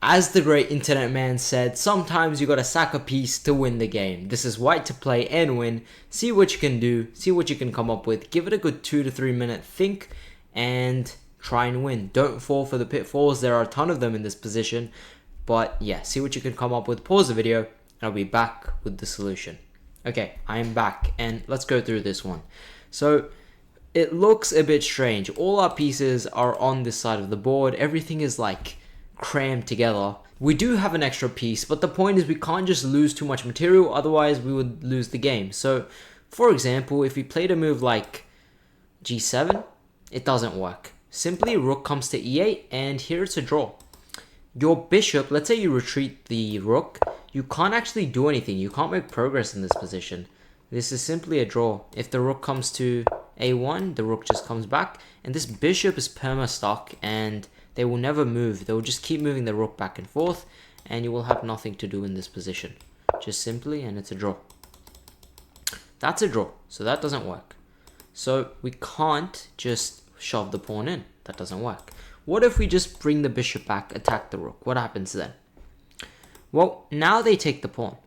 As the great internet man said, sometimes you gotta sack a piece to win the game. This is white to play and win. See what you can do, see what you can come up with. Give it a good 2 to 3 minute think and try and win. Don't fall for the pitfalls. There are a ton of them in this position. But yeah, see what you can come up with. Pause the video and I'll be back with the solution. Okay, I am back and let's go through this one. So it looks a bit strange. All our pieces are on this side of the board. Everything is like crammed together. We do have an extra piece, but the point is we can't just lose too much material, otherwise we would lose the game. So for example, if we played a move like g7, it doesn't work. Simply rook comes to e8 and here it's a draw. Your bishop, let's say you retreat the rook, you can't actually do anything. You can't make progress in this position. This is simply a draw. If the rook comes to a1, the rook just comes back, and this bishop is perma stuck and they will never move. They will just keep moving the rook back and forth and you will have nothing to do in this position. Just simply, and it's a draw. That's a draw, so that doesn't work. So we can't just shove the pawn in. That doesn't work. What if we just bring the bishop back, attack the rook? What happens then? Well, now they take the pawn.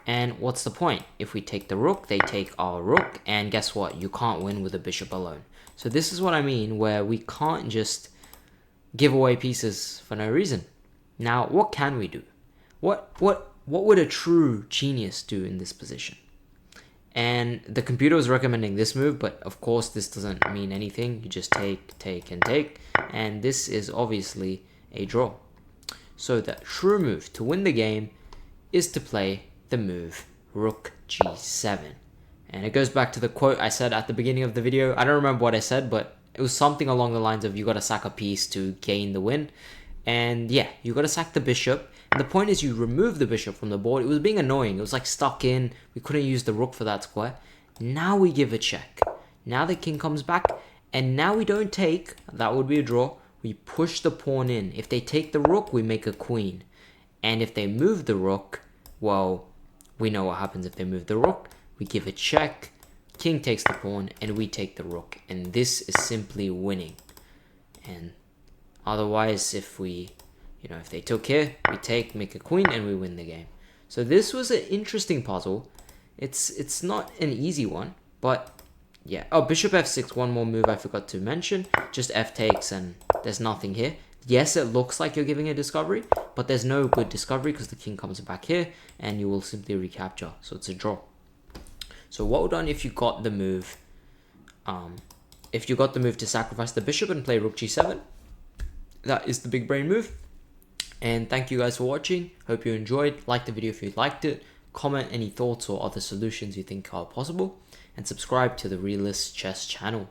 And what's the point? If we take the rook, they take our rook, and guess what? You can't win with a bishop alone. So this is what I mean, where we can't just give away pieces for no reason. Now, what can we do? What would a true genius do in this position? And the computer was recommending this move, but of course this doesn't mean anything. You just take, and take, and this is obviously a draw. So the true move to win the game is to play the move rook g7. And it goes back to the quote I said at the beginning of the video. I don't remember what I said, but it was something along the lines of you gotta sack a piece to gain the win. And yeah, you gotta sack the bishop. And the point is you remove the bishop from the board. It was being annoying. It was like stuck in. We couldn't use the rook for that square. Now we give a check. Now the king comes back. And now we don't take. That would be a draw. We push the pawn in. If they take the rook, we make a queen. And if they move the rook, well, we know what happens if they move the rook. We give a check. King takes the pawn and we take the rook. And this is simply winning. And otherwise, if they took here, we take, make a queen, and we win the game. So this was an interesting puzzle. It's not an easy one, but yeah. Oh, bishop f6, one more move I forgot to mention. Just f takes, and there's nothing here. Yes, it looks like you're giving a discovery, but there's no good discovery because the king comes back here, and you will simply recapture. So it's a draw. So well done if you got the move. If you got the move to sacrifice the bishop and play rook g7. That is the big brain move. And thank you guys for watching. Hope you enjoyed. Like the video if you liked it. Comment any thoughts or other solutions you think are possible. And subscribe to the Realist Chess channel.